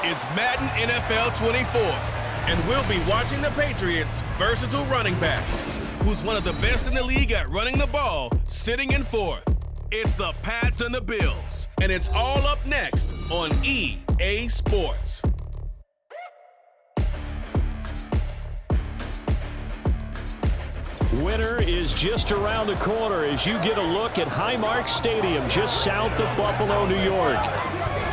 It's Madden NFL 24, and we'll be watching the Patriots' versatile running back, who's one of the best in the league at running the ball, sitting in fourth. It's the Pats and the Bills, and it's all up next on EA Sports. Winter is just around the corner as you get a look at Highmark Stadium just south of Buffalo, New York.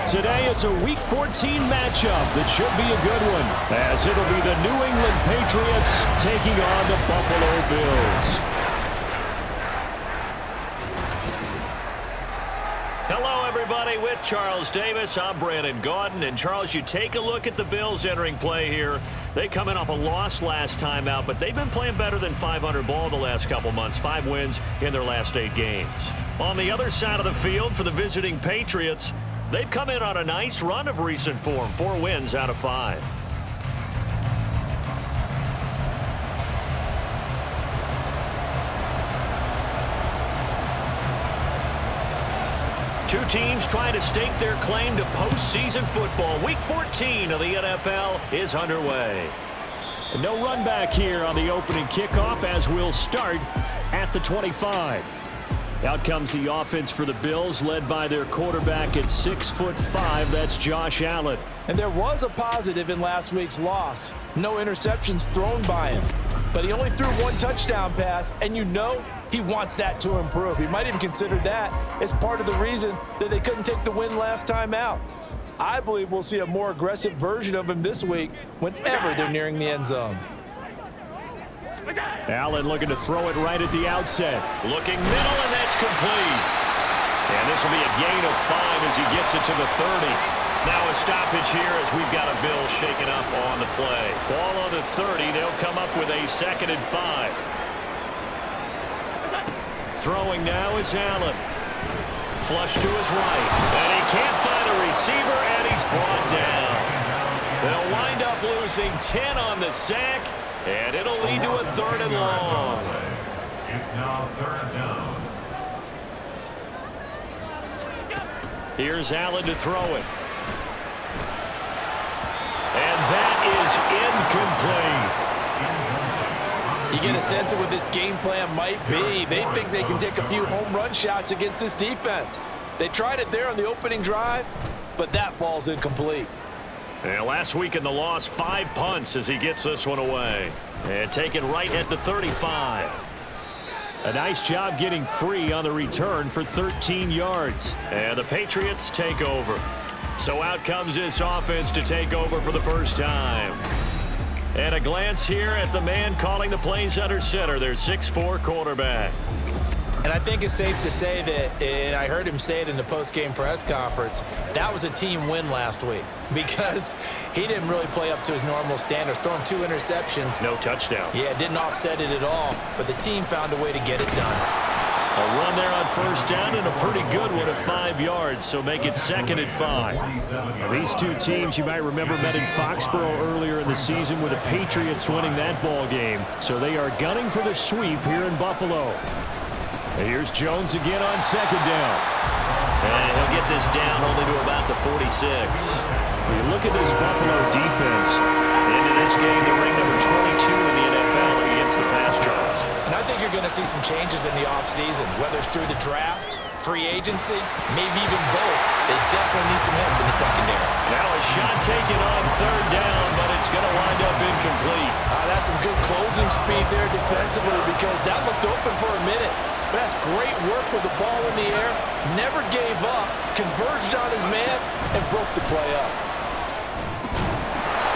Today it's a Week 14 matchup that should be a good one, as it'll be the New England Patriots taking on the Buffalo Bills. Hello, everybody. With Charles Davis, I'm Brandon Gaudin. And, Charles, you take a look at the Bills entering play here. They come in off a loss last time out, but they've been playing better than 500 ball the last couple months. 5 wins in their last 8 games. On the other side of the field for the visiting Patriots, they've come in on a nice run of recent form. 4 wins out of 5. Two teams trying to stake their claim to postseason football. Week 14 of the NFL is underway. And no run back here on the opening kickoff as we'll start at the 25. Out comes the offense for the Bills, led by their quarterback at 6'5". That's Josh Allen. And there was a positive in last week's loss. No interceptions thrown by him. But he only threw 1 touchdown pass, and you know he wants that to improve. He might even consider that as part of the reason that they couldn't take the win last time out. I believe we'll see a more aggressive version of him this week whenever they're nearing the end zone. Allen looking to throw it right at the outset. Looking middle, and that's complete. And this will be a gain of 5 as he gets it to the 30. Now a stoppage here as we've got a Bill shaken up on the play. Ball on the 30. They'll come up with a 2nd and 5. Throwing now is Allen. Flush to his right. And he can't find a receiver, and he's brought down. They'll wind up losing 10 on the sack, and it'll lead to a 3rd and long. It's now 3rd down. Here's Allen to throw it. And that is incomplete. You get a sense of what this game plan might be. They think they can take a few home run shots against this defense. They tried it there on the opening drive, but that ball's incomplete. And last week in the loss, 5 punts as he gets this one away. And taken right at the 35. A nice job getting free on the return for 13 yards. And the Patriots take over. So out comes this offense to take over for the first time. And a glance here at the man calling the plays under center, their 6'4" quarterback. And I think it's safe to say that, and I heard him say it in the post-game press conference, that was a team win last week because he didn't really play up to his normal standards, throwing 2 interceptions. No touchdown. Yeah, didn't offset it at all, but the team found a way to get it done. A run there on 1st down and a pretty good one at 5 yards, so make it 2nd and 5. Now, these two teams, you might remember, met in Foxborough earlier in the season with the Patriots winning that ball game. So they are gunning for the sweep here in Buffalo. And here's Jones again on 2nd down. And he'll get this down only to about the 46. When you look at this Buffalo defense, into this game, they're ranked number 22 in the NFL against the pass yards. And I think you're going to see some changes in the offseason, whether it's through the draft, free agency, maybe even both. They definitely need some help in the secondary. Now a shot taken on 3rd down, but it's going to wind up incomplete. That's some good closing speed there defensively because that looked open for a minute. But that's great work with the ball in the air, never gave up, converged on his man, and broke the play up.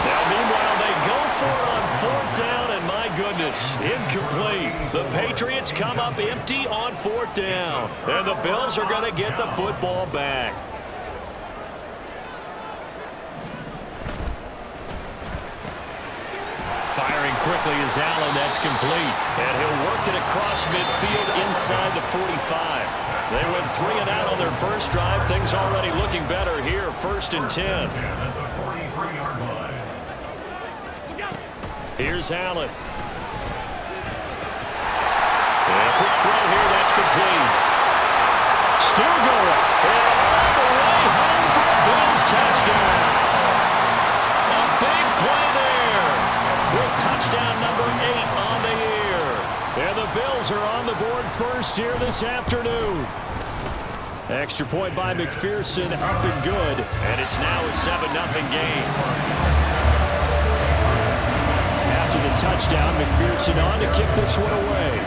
Now, meanwhile, they go for it on 4th down, and my goodness, incomplete. The Patriots come up empty on 4th down, and the Bills are going to get the football back. Firing quickly is Allen. That's complete. And he'll work it across midfield inside the 45. They went 3 and out on their first drive. Things already looking better here. 1st and 10. Here's Allen. And a quick throw here. That's complete. Still going. And all the way home for a Bills touchdown. board first here this afternoon. Extra point by McPherson, up and good. And it's now a 7-0 game. After the touchdown, McPherson on to kick this one away.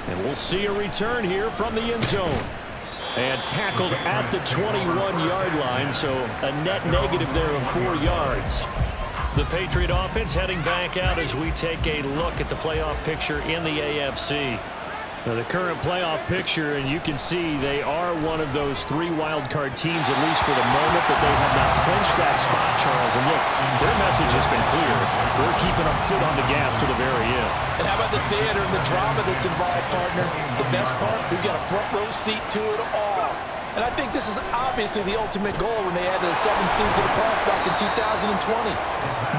And we'll see a return here from the end zone. And tackled at the 21-yard line, so a net negative there of 4 yards. The Patriot offense heading back out as we take a look at the playoff picture in the AFC. Now the current playoff picture, and you can see they are one of those 3 wildcard teams, at least for the moment, but they have not clinched that spot, Charles. And look, their message has been clear. We're keeping our foot on the gas to the very end. And how about the theater and the drama that's involved, partner? The best part, we've got a front row seat to it all. And I think this is obviously the ultimate goal when they added a 7th seed to the playoffs back in 2020.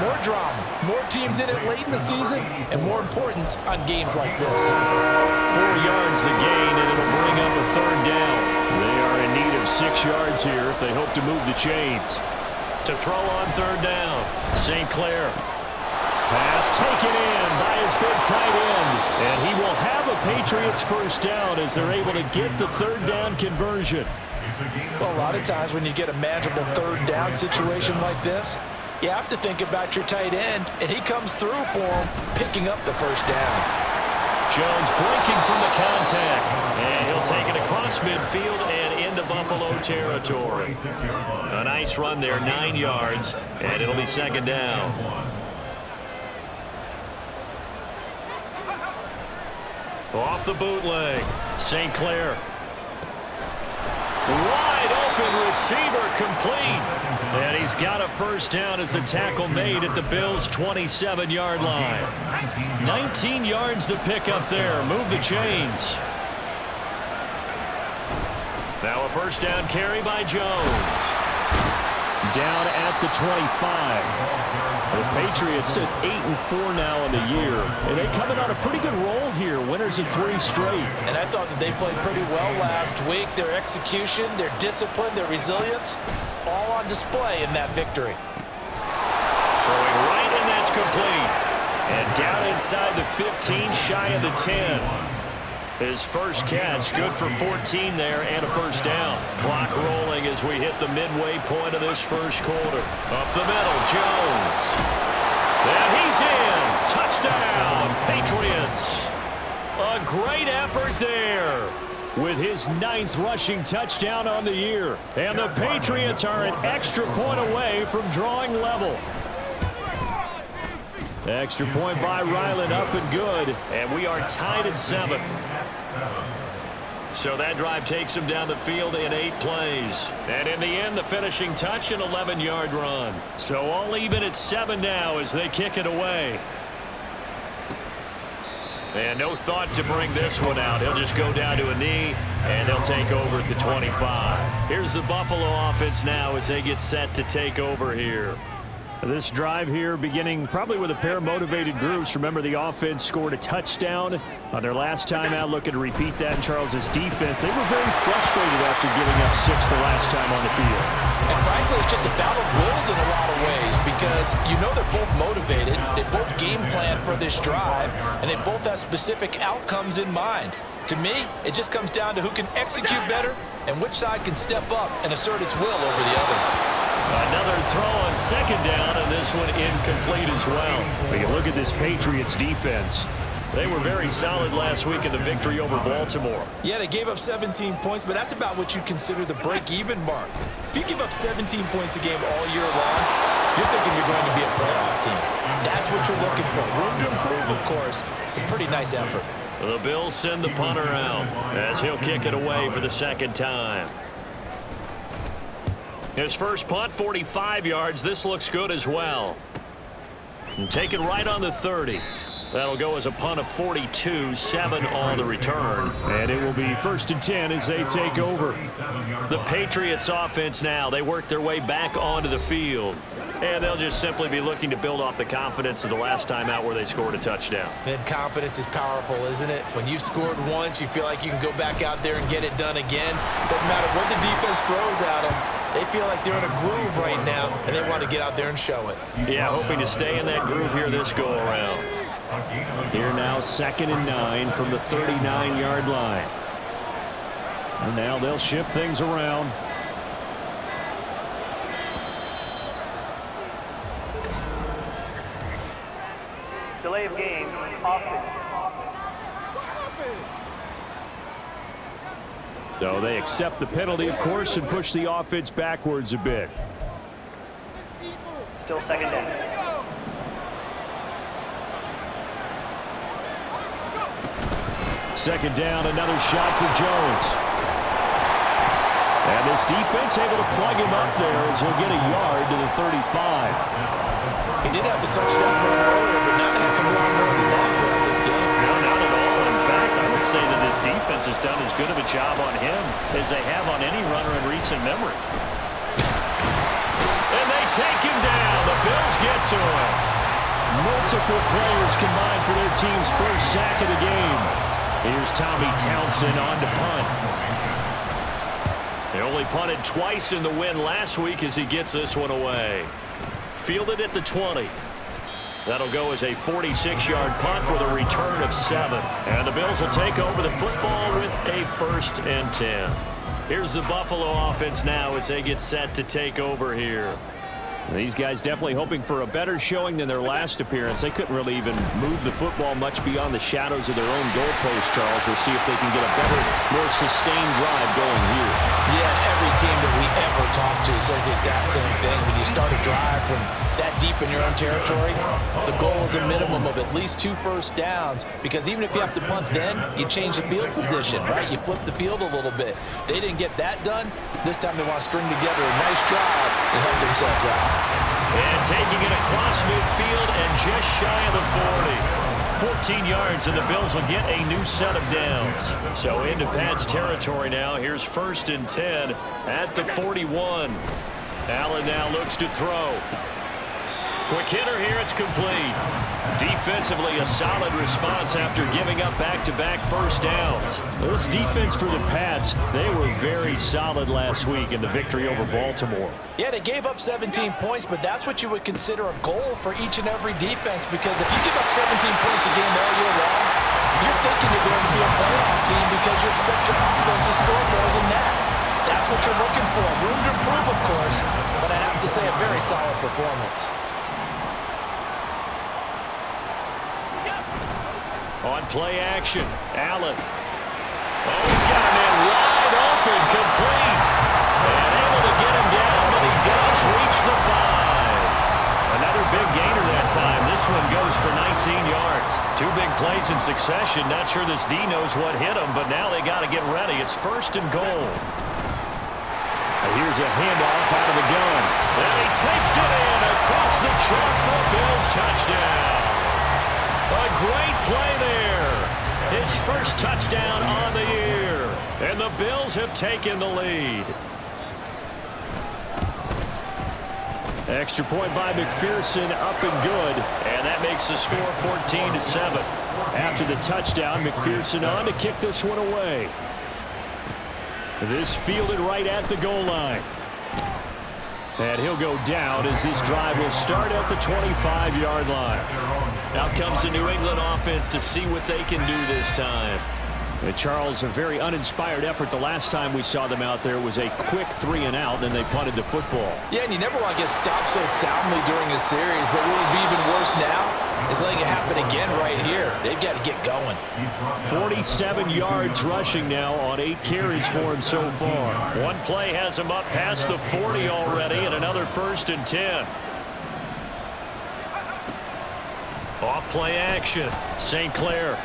More drama, more teams in it late in the season, and more importance on games like this. 4 yards the gain, and it'll bring up a 3rd down. They are in need of 6 yards here if they hope to move the chains. To throw on 3rd down, St. Clair. Pass taken in by his big tight end. And he will have a Patriots first down as they're able to get the 3rd down conversion. Well, a lot of times when you get a manageable 3rd down situation like this, you have to think about your tight end, and he comes through for him, picking up the first down. Jones blinking from the contact, and he'll take it across midfield and into Buffalo territory. A nice run there, 9 yards, and it'll be 2nd down. Off the bootleg, St. Clair. Wide open receiver complete. And he's got a first down as a tackle made at the Bills' 27-yard line. 19 yards to pick up there. Move the chains. Now a first down carry by Jones. Down at the 25. The Patriots at 8-4 now in the year. And they coming on a pretty good roll here. Winners of 3 straight. And I thought that they played pretty well last week. Their execution, their discipline, their resilience, all on display in that victory. Throwing right, and that's complete. And down inside the 15, shy of the 10. His first catch, good for 14 there, and a first down. Clock rolling as we hit the midway point of this first quarter. Up the middle, Jones. And he's in. Touchdown, Patriots. A great effort there with his 9th rushing touchdown on the year. And the Patriots are an extra point away from drawing level. Extra point by Ryland, up and good. And we are tied at 7. So that drive takes him down the field in 8 plays. And in the end, the finishing touch, an 11-yard run. So all even at 7 now as they kick it away. And no thought to bring this one out. He'll just go down to a knee, and they'll take over at the 25. Here's the Buffalo offense now as they get set to take over here. This drive here beginning probably with a pair of motivated groups. Remember, the offense scored a touchdown on their last time out. Looking to repeat that in Charles's defense. They were very frustrated after giving up 6 the last time on the field. And frankly, it's just a battle of wills in a lot of ways because you know they're both motivated. They both game plan for this drive, and they both have specific outcomes in mind. To me, it just comes down to who can execute better and which side can step up and assert its will over the other. Another throw on 2nd down, and this one incomplete as well. We can look at this Patriots defense. They were very solid last week in the victory over Baltimore. Yeah, they gave up 17 points, but that's about what you consider the break-even mark. If you give up 17 points a game all year long, you're thinking you're going to be a playoff team. That's what you're looking for. Room to improve, of course. A pretty nice effort. The Bills send the punter out as he'll kick it away for the 2nd time. His first punt, 45 yards. This looks good as well. And take it right on the 30. That'll go as a punt of 42, 7 on the return. And it will be 1st and 10 as they take over. The Patriots offense now, they work their way back onto the field. And they'll just simply be looking to build off the confidence of the last time out where they scored a touchdown. And confidence is powerful, isn't it? When you've scored once, you feel like you can go back out there and get it done again. Doesn't matter what the defense throws at them. They feel like they're in a groove right now, and they want to get out there and show it. Yeah, hoping to stay in that groove here this go-around. Here now 2nd and 9 from the 39-yard line. And now they'll shift things around. Delay of game, offense. So they accept the penalty, of course, and push the offense backwards a bit. Still 2nd down. Second down, another shot for Jones. And this defense able to plug him up there as he'll get a yard to the 35. He did have the touchdown run earlier, but not a heck of a lot more than that throughout this game. No, not at all. In fact, I would say that this defense has done as good of a job on him as they have on any runner in recent memory. And they take him down. The Bills get to him. Multiple players combined for their team's first sack of the game. Here's Tommy Townsend on to punt. They only punted twice in the win last week as he gets this one away. Fielded at the 20. That'll go as a 46-yard punt with a return of 7. And the Bills will take over the football with a 1st and 10. Here's the Buffalo offense now as they get set to take over here. These guys definitely hoping for a better showing than their last appearance. They couldn't really even move the football much beyond the shadows of their own goalpost, Charles. We'll see if they can get a better, more sustained drive going here. Yeah, and every team that we ever talk to says the exact same thing. When you start a drive from that deep in your own territory, the goal is a minimum of at least 2 first downs, because even if you have to punt then, you change the field position, right? You flip the field a little bit. They didn't get that done. This time they want to string together a nice drive and help themselves out. And taking it across midfield and just shy of the 40. 14 yards, and the Bills will get a new set of downs. So into Pat's territory now. Here's 1st and 10 at the 41. Allen now looks to throw. Quick hitter here, it's complete. Defensively, a solid response after giving up back-to-back first downs. This defense for the Pats, they were very solid last week in the victory over Baltimore. Yeah, they gave up 17 points, but that's what you would consider a goal for each and every defense, because if you give up 17 points a game all year long, you're thinking you're going to be a playoff team because you expect your offense to score more than that. That's what you're looking for. Room to improve, of course, but I have to say a very solid performance. On play action, Allen. Oh, he's got a man wide open, complete. And able to get him down, but he does reach the 5. Another big gainer that time. This one goes for 19 yards. 2 big plays in succession. Not sure this D knows what hit him, but now they got to get ready. It's 1st and goal. And here's a handoff out of the gun. And he takes it in across the chalk for a Bills touchdown. A great play there. His first touchdown on the year. And the Bills have taken the lead. Extra point by McPherson, up and good. And that makes the score 14-7. After the touchdown, McPherson on to kick this one away. This fielded right at the goal line. And he'll go down as this drive will start at the 25-yard line. Out comes the New England offense to see what they can do this time. And Charles, a very uninspired effort. The last time we saw them out there was a quick 3 and out, then they punted the football. Yeah, and you never want to get stopped so soundly during a series, but what would be even worse now is letting it happen again right here. They've got to get going. 47 yards rushing now on 8 carries for him so far. One play has him up past the 40 already, and another 1st and 10. Off play action. St. Clair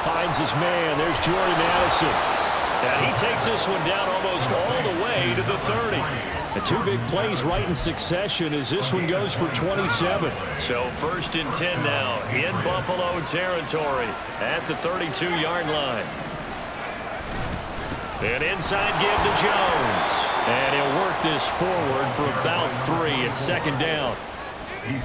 finds his man. There's Jordy Madison. And he takes this one down almost all the way to the 30. The 2 big plays right in succession as this one goes for 27. So 1st and 10 now in Buffalo territory at the 32-yard line. An inside give to Jones. And he'll work this forward for about 3 at 2nd down.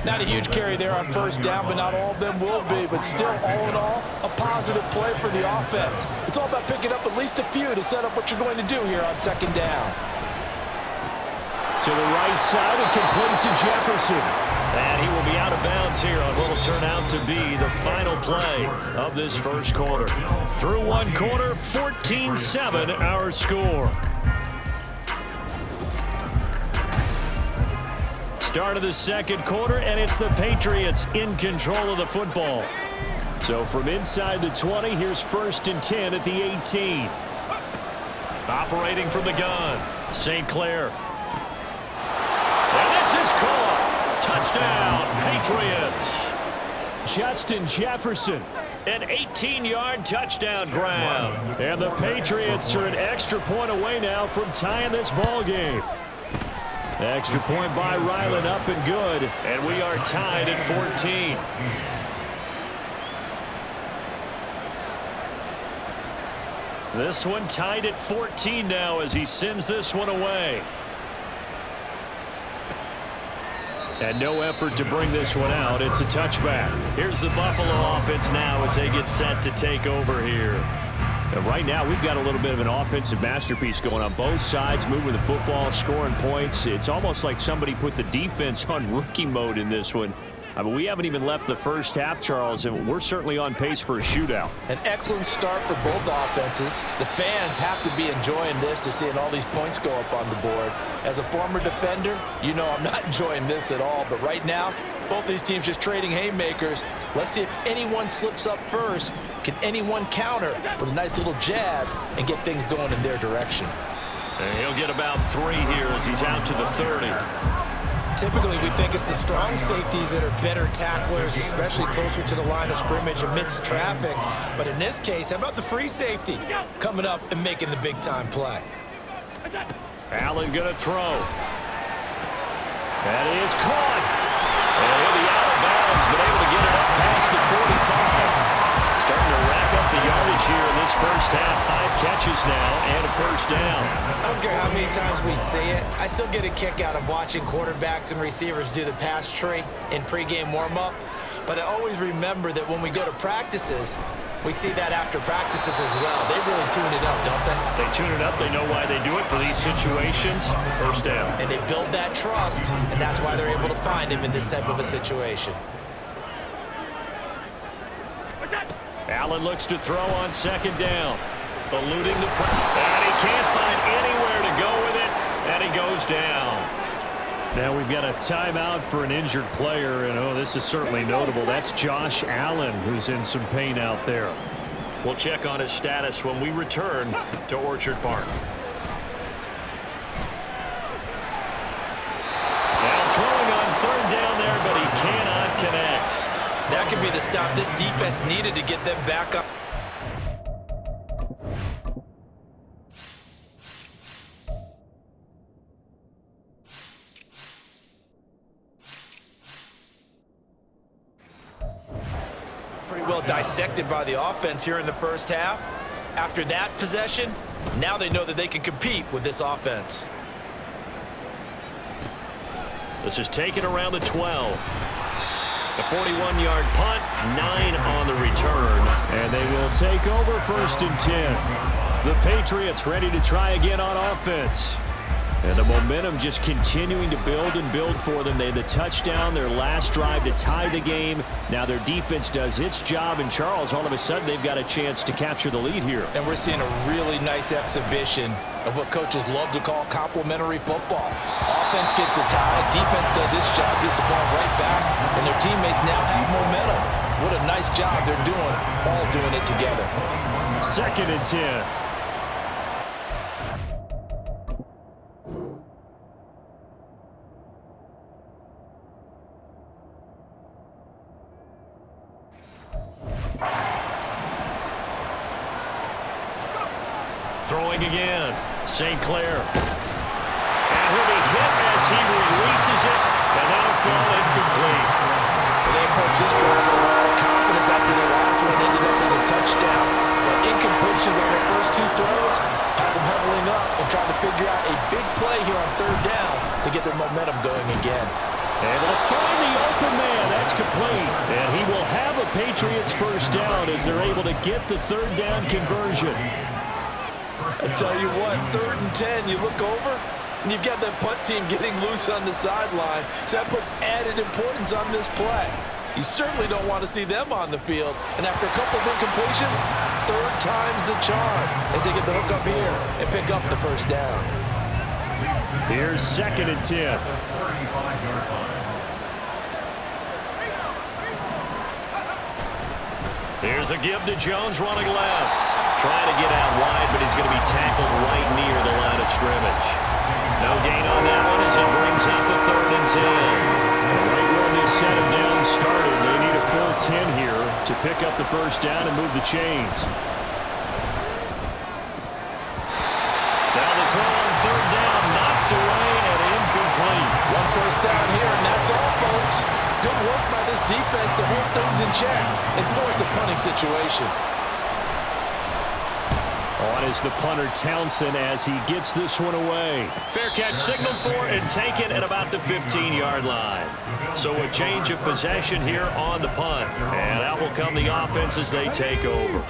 Not a huge carry there on 1st down, but not all of them will be. But still, all in all, a positive play for the offense. It's all about picking up at least a few to set up what you're going to do here on 2nd down. To the right side and complete to Jefferson. And he will be out of bounds here on what will turn out to be the final play of this first quarter. Through one quarter, 14-7 our score. Start of the second quarter, and it's the Patriots in control of the football. So from inside the 20, here's 1st and 10 at the 18. Operating from the gun, St. Clair. And this is caught. Touchdown, Patriots. Justin Jefferson, an 18-yard touchdown grab. And the Patriots are an extra point away now from tying this ball game. Extra point by Ryland, up and good. And we are tied at 14. This one tied at 14 now as he sends this one away. And no effort to bring this one out. It's a touchback. Here's the Buffalo offense now as they get set to take over here. And right now, we've got a little bit of an offensive masterpiece going on both sides, moving the football, scoring points. It's almost like somebody put the defense on rookie mode in this one. I mean, we haven't even left the first half, Charles, and we're certainly on pace for a shootout. An excellent start for both offenses. The fans have to be enjoying this to seeing all these points go up on the board. As a former defender, you know I'm not enjoying this at all. But right now, both these teams just trading haymakers. Let's see if anyone slips up first. Can anyone counter with a nice little jab and get things going in their direction? And he'll get about 3 here as he's out to the 30. Typically, we think it's the strong safeties that are better tacklers, especially closer to the line of scrimmage amidst traffic. But in this case, how about the free safety coming up and making the big-time play? Allen going to throw. That is caught. And he'll be out of bounds, but able to get it up past the 45. Starting to rack up the yardage here in this first half. 5 catches now and a first down. I don't care how many times we see it. I still get a kick out of watching quarterbacks and receivers do the pass tree in pregame warm-up. But I always remember that when we go to practices, we see that after practices as well. They really tune it up, don't they? They tune it up. They know why they do it for these situations. First down. And they build that trust, and that's why they're able to find him in this type of a situation. Allen looks to throw on second down. Eluding the pressure. And he can't find anywhere to go with it. And he goes down. Now we've got a timeout for an injured player. And, oh, this is certainly notable. That's Josh Allen, who's in some pain out there. We'll check on his status when we return to Orchard Park. Now throwing on third down there, but he cannot connect. That could be the stop this defense needed to get them back up. Pretty well dissected by the offense here in the first half. After that possession, now they know that they can compete with this offense. This is taken around the 12. A 41-yard punt, 9 on the return. And they will take over 1st and 10. The Patriots ready to try again on offense. And the momentum just continuing to build and build for them. They had the touchdown, their last drive to tie the game. Now their defense does its job. And Charles, all of a sudden, they've got a chance to capture the lead here. And we're seeing a really nice exhibition of what coaches love to call complementary football. Offense gets a tie, defense does its job, gets the ball right back, and their teammates now have momentum. What a nice job they're doing, all doing it together. 2nd and 10. Throwing again, St. Clair. And he'll be hit as he releases it, and that'll fall incomplete. They approached this drive with a lot of confidence after their last one ended up as a touchdown. But incompletions on their first 2 throws has them huddling up and trying to figure out a big play here on 3rd down to get their momentum going again. Able to find the open man. That's complete. And he will have a Patriots first down as they're able to get the 3rd down conversion. I tell you what, 3rd and 10, you look over, And you've got the punt team getting loose on the sideline, so that puts added importance on this play. You certainly don't want to see them on the field. And after a couple of incompletions, third time's the charm as they get the hook up here and pick up the first down. Here's 2nd and 10. Here's a give to Jones running left. Trying to get out wide, but he's going to be tackled right near the line of scrimmage. No gain on that one as it brings up the 3rd and 10. Right where this set of downs started, they need a full 10 here to pick up the first down and move the chains. Now the throw on 3rd down, knocked away and incomplete. One first down here, and that's all, folks. Good work by this defense to hold things in check and force a punting situation. On is the punter Townsend as he gets this one away. Fair catch signaled for and taken at about the 15-yard line. So a change of possession here on the punt. And out will come the offense as they take over.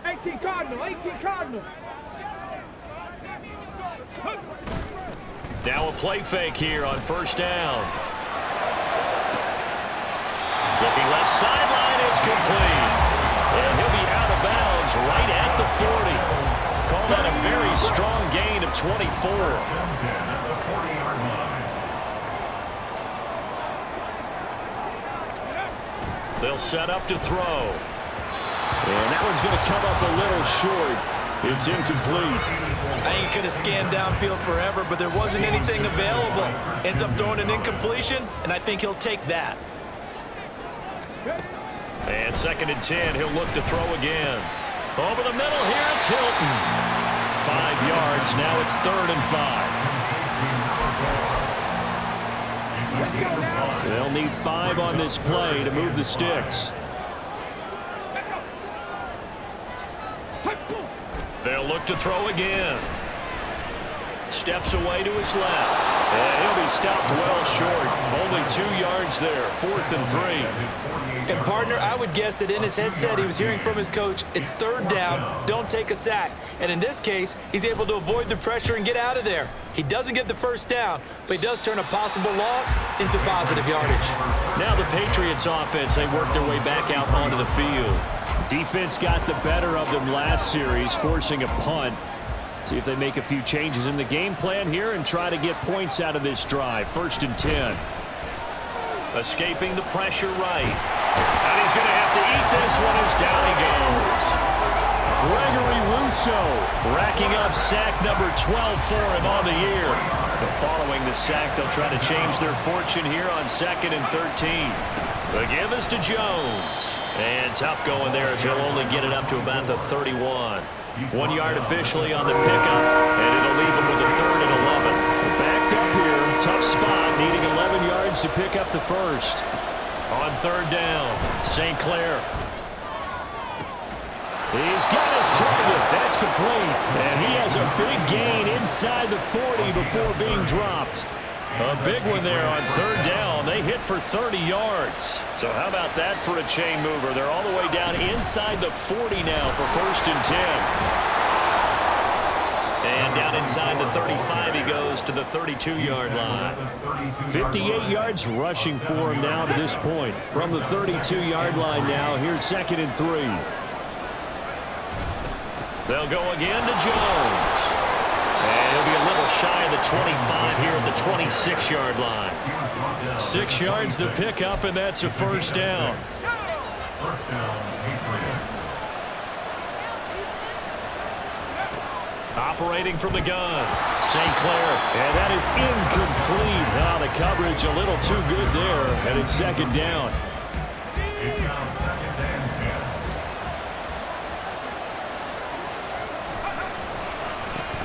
18 Cardinals. Now a play fake here on 1st down. Looking left sideline, it's complete. And he'll be out of bounds right at the 40. Call that a very strong gain of 24. They'll set up to throw. And that one's going to come up a little short. It's incomplete. I think he could have scanned downfield forever, but there wasn't anything available. Ends up throwing an incompletion, and I think he'll take that. And 2nd and 10, he'll look to throw again. Over the middle here, it's Hilton. 5 yards, now it's 3rd and 5. They'll need 5 on this play to move the sticks. They'll look to throw again. Steps away to his left. And he'll be stopped well short. Only 2 yards there, 4th and 3. And, partner, I would guess that in his headset he was hearing from his coach, it's 3rd down, don't take a sack. And in this case, he's able to avoid the pressure and get out of there. He doesn't get the first down, but he does turn a possible loss into positive yardage. Now the Patriots offense, they work their way back out onto the field. Defense got the better of them last series, forcing a punt. See if they make a few changes in the game plan here and try to get points out of this drive. 1st and 10. Escaping the pressure right. And he's going to have to eat this one as down he goes. Gregory Rousseau racking up sack number 12 for him on the year. But following the sack, they'll try to change their fortune here on 2nd and 13. The give is to Jones. And tough going there as he'll only get it up to about the 31. 1 yard officially on the pickup, and it'll leave him with a 3rd and 11. Backed up here, tough spot, needing 11 yards to pick up the first. On 3rd down, St. Clair. He's got his target. That's complete. And he has a big gain inside the 40 before being dropped. A big one there on 3rd down. They hit for 30 yards. So how about that for a chain mover? They're all the way down inside the 40 now for 1st and 10. And down inside the 35 he goes to the 32-yard line. 58 yards rushing for him now to this point. From the 32-yard line now, here's 2nd and 3. They'll go again to Jones. And he'll be a little shy of the 25 here at the 26-yard line. 6 yards the pickup, and that's a 1st down. First down, Patriots. Operating from the gun, St. Clair. And that is incomplete. The coverage a little too good there, and it's 2nd down. It's now 2nd and 10.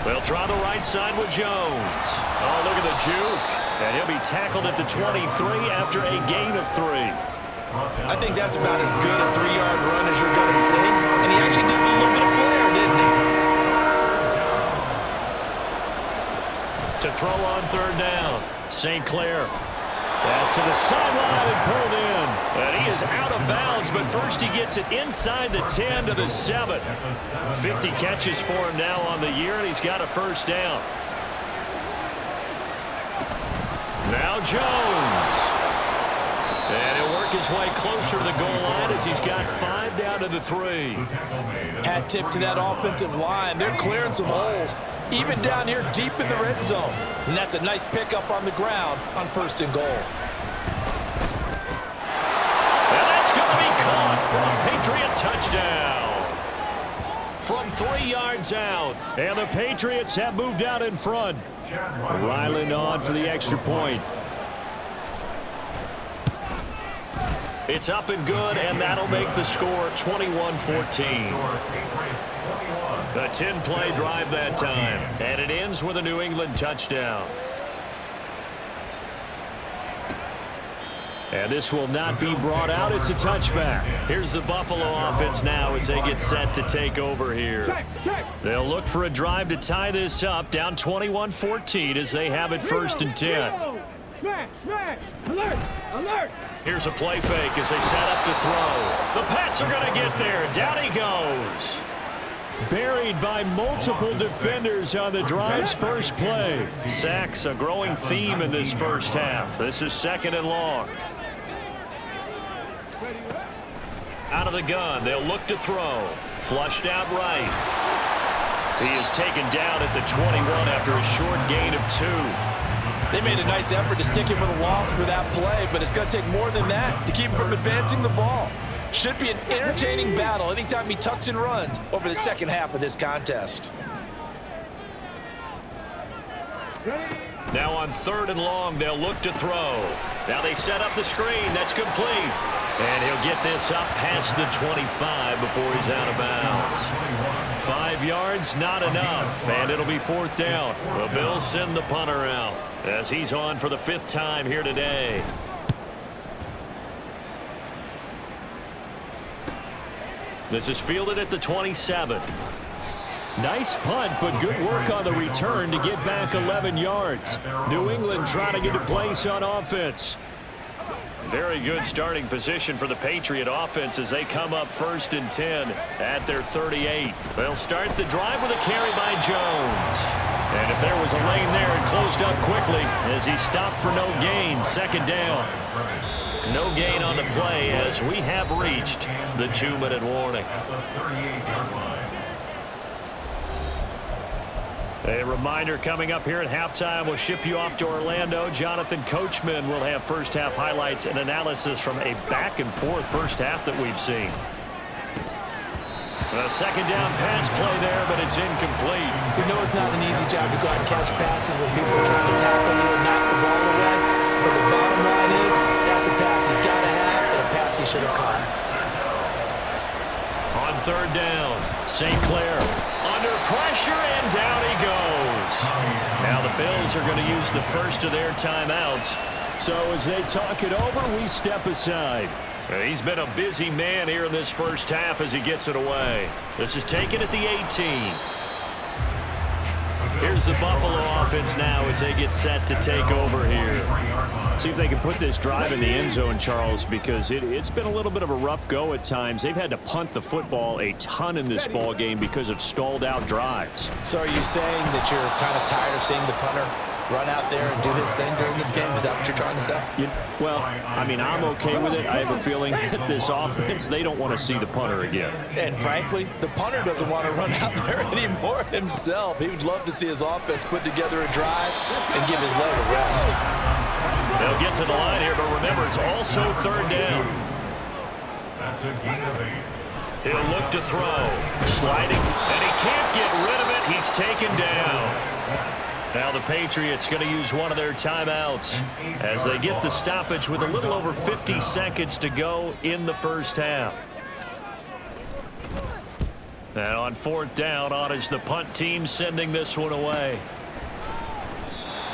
They'll try the right side with Jones. Oh, look at the juke. And he'll be tackled at the 23 after a gain of 3. I think that's about as good a 3-yard run as you're going to see. And he actually did with a little bit of flair, didn't he? To throw on 3rd down, St. Clair. Pass to the sideline and pulled in. And he is out of bounds, but first he gets it inside the 10 to the 7. 50 catches for him now on the year, and he's got a first down. Now Jones. And he'll work his way closer to the goal line as he's got 5 down to the 3. Hat tip to that offensive line. They're clearing some holes, even down here deep in the red zone. And that's a nice pickup on the ground on 1st and goal. And that's going to be caught for a Patriot touchdown. From 3 yards out. And the Patriots have moved out in front. Ryland on for the extra point. It's up and good, and that'll make the score 21-14. A 10-play drive that time, and it ends with a New England touchdown. And this will not be brought out. It's a touchback. Here's the Buffalo offense now as they get set to take over here. They'll look for a drive to tie this up, down 21-14 as they have it 1st and 10. Alert! Alert! Here's a play fake as they set up to throw. The Pats are going to get there. Down he goes. Buried by multiple defenders on the drive's first play. Sacks, a growing theme in this first half. This is 2nd and long. Out of the gun, they'll look to throw. Flushed out right. He is taken down at the 21 after a short gain of 2. They made a nice effort to stick him with a loss for that play, but it's going to take more than that to keep him from advancing the ball. Should be an entertaining battle anytime he tucks and runs over the second half of this contest. Now on 3rd and long, they'll look to throw. Now they set up the screen. That's complete. And he'll get this up past the 25 before he's out of bounds. 5 yards, not enough, and it'll be 4th down. The Bills send the punter out as he's on for the 5th time here today. This is fielded at the 27. Nice punt, but good work on the return to get back 11 yards. New England trying to get a place on offense. Very good starting position for the Patriot offense as they come up 1st and 10 at their 38. They'll start the drive with a carry by Jones. And if there was a lane there, it closed up quickly as he stopped for no gain. 2nd down. No gain on the play as we have reached the 2-minute warning. A reminder coming up here at halftime, we'll ship you off to Orlando. Jonathan Coachman will have first half highlights and analysis from a back-and-forth first half that we've seen. A 2nd down pass play there, but it's incomplete. You know it's not an easy job to go out and catch passes when people are trying to tackle you and knock the ball away. But the bottom line is, that's a pass he's got to have and a pass he should have caught. On 3rd down, St. Clair under pressure, and down he goes. Now the Bills are going to use the first of their timeouts. So as they talk it over, we step aside. He's been a busy man here in this first half as he gets it away. This is taken at the 18. Here's the Buffalo offense now as they get set to take over here. See if they can put this drive in the end zone, Charles, because it's been a little bit of a rough go at times. They've had to punt the football a ton in this ball game because of stalled out drives. So are you saying that you're kind of tired of seeing the punter run out there and do his thing during this game? Is that what you're trying to say? Well, I mean, I'm okay with it. I have a feeling that this offense, they don't want to see the punter again. And frankly, the punter doesn't want to run out there anymore himself. He would love to see his offense put together a drive and give his leg a rest. They'll get to the line here, but remember, it's also 3rd down. That's a gain of 8. He'll look to throw. Sliding, and he can't get rid of it. He's taken down. Now the Patriots going to use one of their timeouts as they get the stoppage with a little over 50 seconds to go in the first half. And on 4th down, on is the punt team sending this one away.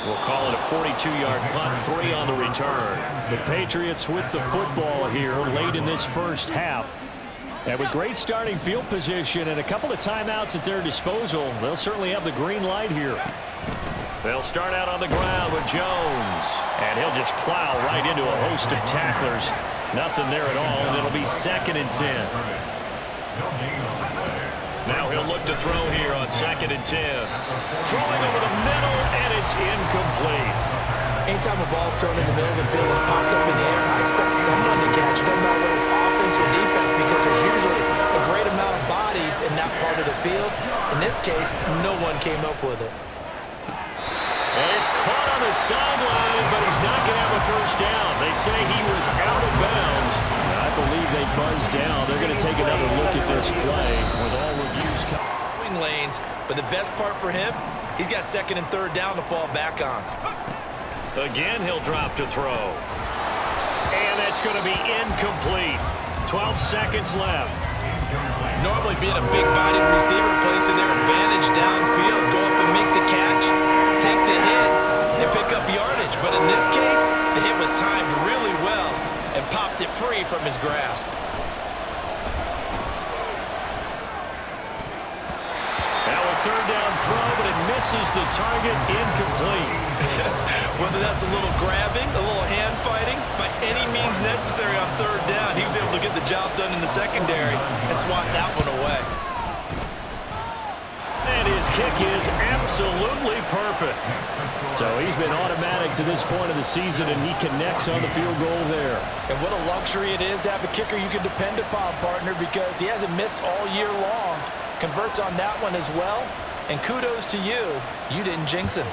We'll call it a 42-yard punt, 3 on the return. The Patriots with the football here late in this first half. And with great starting field position and a couple of timeouts at their disposal, they'll certainly have the green light here. They'll start out on the ground with Jones. And he'll just plow right into a host of tacklers. Nothing there at all, and it'll be 2nd and 10. Now he'll look to throw here on 2nd and 10. Throwing over the middle, and it's incomplete. Anytime a ball's thrown in the middle of the field, it's popped up in the air, I expect someone to catch it. Doesn't matter whether it's offense or defense, because there's usually a great amount of bodies in that part of the field. In this case, no one came up with it. And it's caught on the sideline, but he's not going to have a first down. They say he was out of bounds. I believe they buzzed down. They're going to take another look at this play with all reviews coming. Lanes, but the best part for him, he's got 2nd and 3rd down to fall back on. Again, he'll drop to throw. And that's going to be incomplete. 12 seconds left. Normally being a big-bodied receiver plays to their advantage downfield. Go up and make the catch, take the hit, and pick up yardage. But in this case, the hit was timed really well and popped it free from his grasp. Now a 3rd down throw, but it misses the target, incomplete. Whether that's a little grabbing, a little hand fighting, by any means necessary on 3rd down, he was able to get the job done in the secondary and swat that one away. And his kick is absolutely perfect. So he's been automatic to this point of the season, and he connects on the field goal there. And what a luxury it is to have a kicker you can depend upon, partner, because he hasn't missed all year long. Converts on that one as well. And kudos to you. You didn't jinx him.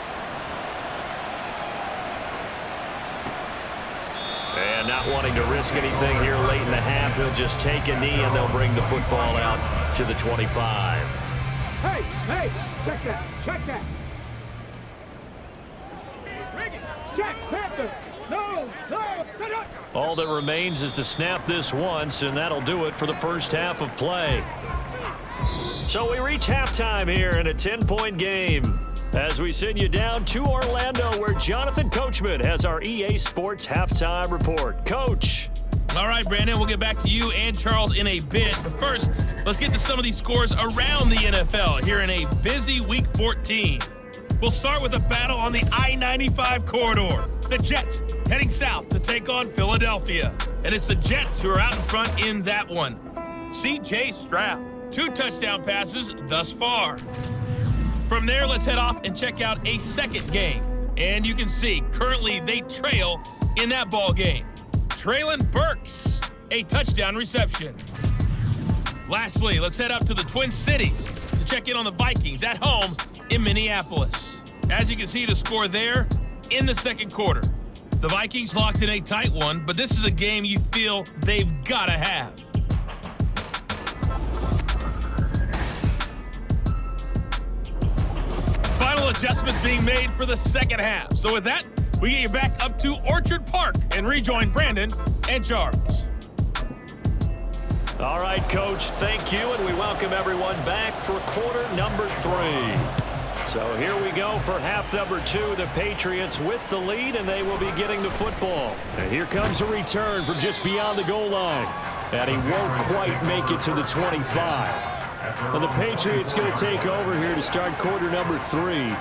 And not wanting to risk anything here late in the half, he'll just take a knee, and they'll bring the football out to the 25. Hey, check that, check that. Bring it, check, Panther. No, cut. All that remains is to snap this once, and that'll do it for the first half of play. So we reach halftime here in a 10-point game as we send you down to Orlando, where Jonathan Coachman has our EA Sports halftime report. Coach. All right, Brandon, we'll get back to you and Charles in a bit. But first, let's get to some of these scores around the NFL here in a busy Week 14. We'll start with a battle on the I-95 corridor. The Jets heading south to take on Philadelphia. And it's the Jets who are out in front in that one. C.J. Stroud, 2 touchdown passes thus far. From there, let's head off and check out a second game. And you can see, currently they trail in that ball game. Traylon Burks, a touchdown reception. Lastly, let's head up to the Twin Cities to check in on the Vikings at home in Minneapolis. As you can see, the score there in the second quarter. The Vikings locked in a tight one, but this is a game you feel they've got to have. Final adjustments being made for the second half. So with that, we get you back up to Orchard Park and rejoin Brandon and Charles. All right, Coach, thank you, and we welcome everyone back for quarter number 3. So here we go for half number 2. The Patriots with the lead, and they will be getting the football. And here comes a return from just beyond the goal line. And he won't quite make it to the 25. And the Patriots going to take over here to start quarter number 3.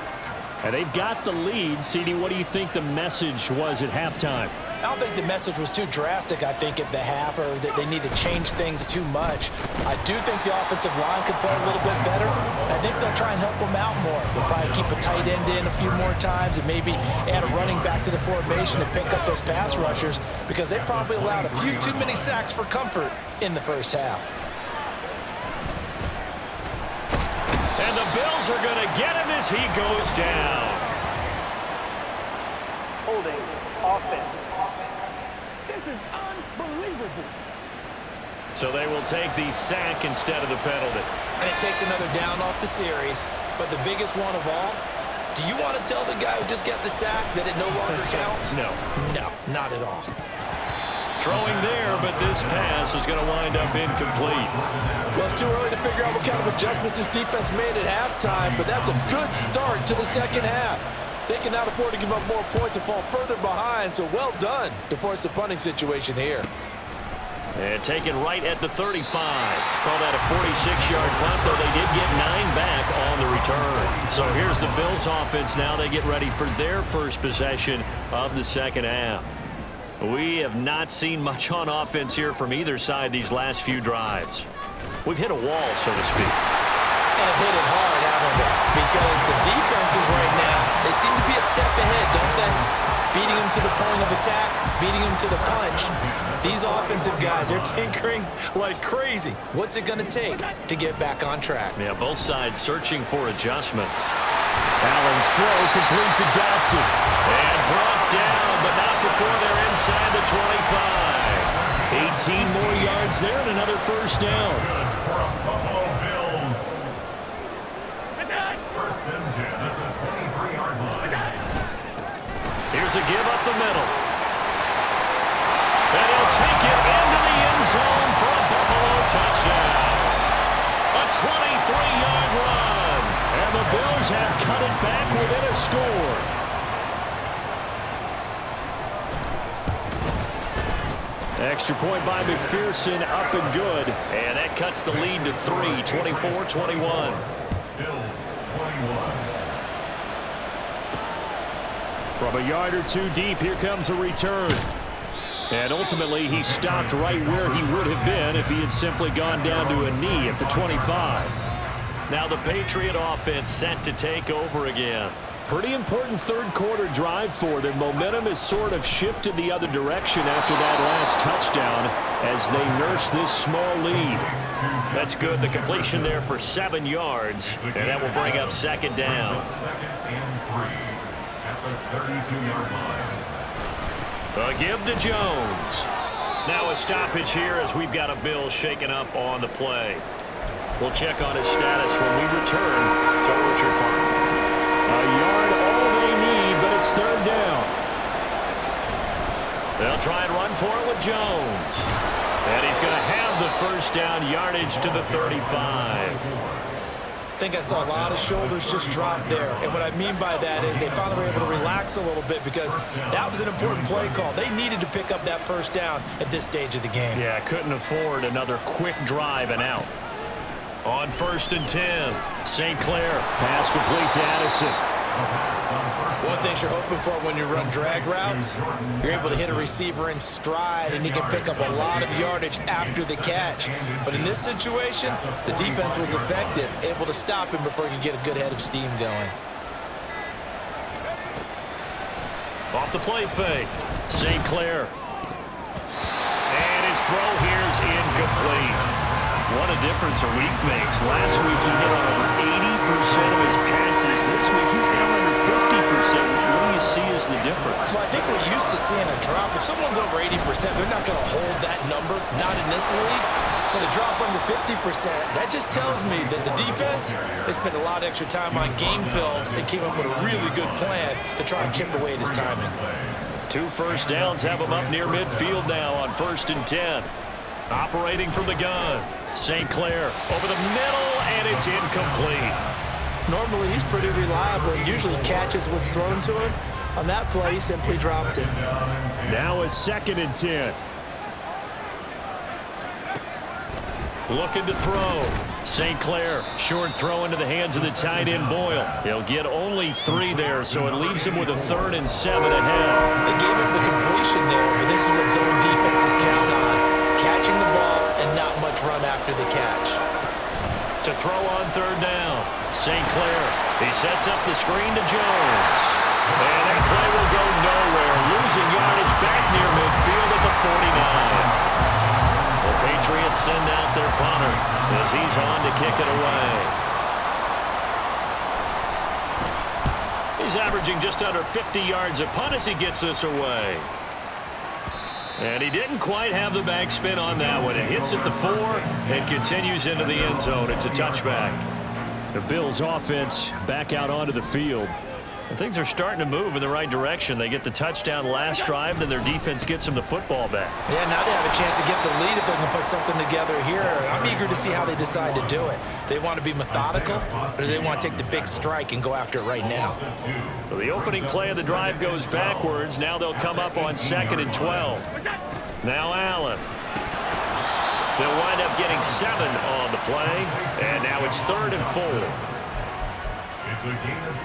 And they've got the lead. CD, what do you think the message was at halftime? I don't think the message was too drastic, I think, at the half, or that they need to change things too much. I do think the offensive line could play a little bit better. I think they'll try and help them out more. They'll probably keep a tight end in a few more times and maybe add a running back to the formation to pick up those pass rushers, because they probably allowed a few too many sacks for comfort in the first half. And the Bills are going to get him as he goes down. Holding offense. This is unbelievable. So they will take the sack instead of the penalty. And it takes another down off the series. But the biggest one of all, do you want to tell the guy who just got the sack that it no longer counts? No. No, not at all. Throwing there, but this pass is going to wind up incomplete. Well, it's too early to figure out what kind of adjustments this defense made at halftime, but that's a good start to the second half. They can now afford to give up more points and fall further behind, so well done to force the punting situation here. And taken right at the 35. Call that a 46-yard punt, though they did get 9 back on the return. So here's the Bills offense now. They get ready for their first possession of the second half. We have not seen much on offense here from either side these last few drives. We've hit a wall, so to speak. And have hit it hard, haven't we? Because the defenses right now, they seem to be a step ahead, don't they? Beating them to the point of attack, beating them to the punch. These offensive guys, they're tinkering like crazy. What's it going to take to get back on track? Yeah, both sides searching for adjustments. Allen slow, complete to Dotson. And brought down, but not before they're inside the 25. 18 more yards there and another first down. Buffalo Bills. First and 10 at the 23-yard line. Here's a give up the middle. And he'll take it into the end zone for a Buffalo touchdown. A 23-yard run. And the Bills have cut it back within a score. Extra point by McPherson, up and good. And that cuts the lead to 3, 24-21. Bills 21. From a yard or two deep, here comes a return. And ultimately, he stopped right where he would have been if he had simply gone down to a knee at the 25. Now the Patriot offense set to take over again. Pretty important third quarter drive for them. Momentum has sort of shifted the other direction after that last touchdown as they nurse this small lead. That's good. The completion there for 7 yards, and that will bring up second down. Second and 3 at the 32-yard line. A give to Jones. Now a stoppage here as we've got a Bill shaken up on the play. We'll check on his status when we return to Orchard Park. A yard all they need, but it's third down. They'll try and run for it with Jones. And he's going to have the first down, yardage to the 35. I think I saw a lot of shoulders just drop there. And what I mean by that is they finally were able to relax a little bit because that was an important play call. They needed to pick up that first down at this stage of the game. Yeah, couldn't afford another quick drive and out. On first and 10, St. Clair. Pass complete to Addison. One thing you're hoping for when you run drag routes, you're able to hit a receiver in stride and he can pick up a lot of yardage after the catch. But in this situation, the defense was effective, able to stop him before he could get a good head of steam going. Off the play fake, St. Clair. And his throw here's incomplete. What a difference a week makes. Last week he hit on over 80% of his passes. This week he's down under 50%. What do you see as the difference? Well, I think we're used to seeing a drop. If someone's over 80%, they're not going to hold that number, not in this league. But a drop under 50%, that just tells me that the defense has spent a lot of extra time on game films and came up with a really good plan to try and chip away at his timing. 2 first downs have him up near midfield now on first and 10. Operating from the gun. St. Clair over the middle, and it's incomplete. Normally, he's pretty reliable. He usually catches what's thrown to him. On that play, he simply dropped it. Now a second and 10. Looking to throw. St. Clair, short throw into the hands of the tight end Boyle. He'll get only 3 there, so it leaves him with a 3rd and 7 ahead. They gave up the completion there, but this is what zone defenses count on. Catching the ball and not much run after the catch. To throw on 3rd down, St. Clair. He sets up the screen to Jones. And that play will go nowhere. Losing yardage back near midfield at the 49. The Patriots send out their punter as he's on to kick it away. He's averaging just under 50 yards a punt as he gets this away. And he didn't quite have the backspin on that one. It hits at the 4 and continues into the end zone. It's a touchback. The Bills offense back out onto the field. And things are starting to move in the right direction. They get the touchdown last drive, then their defense gets them the football back. Yeah, now they have a chance to get the lead if they can put something together here. I'm eager to see how they decide to do it. Do they want to be methodical, or do they want to take the big strike and go after it right now? So the opening play of the drive goes backwards. Now they'll come up on 2nd and 12. Now Allen. They'll wind up getting 7 on the play, and now it's 3rd and 4. It's a gain of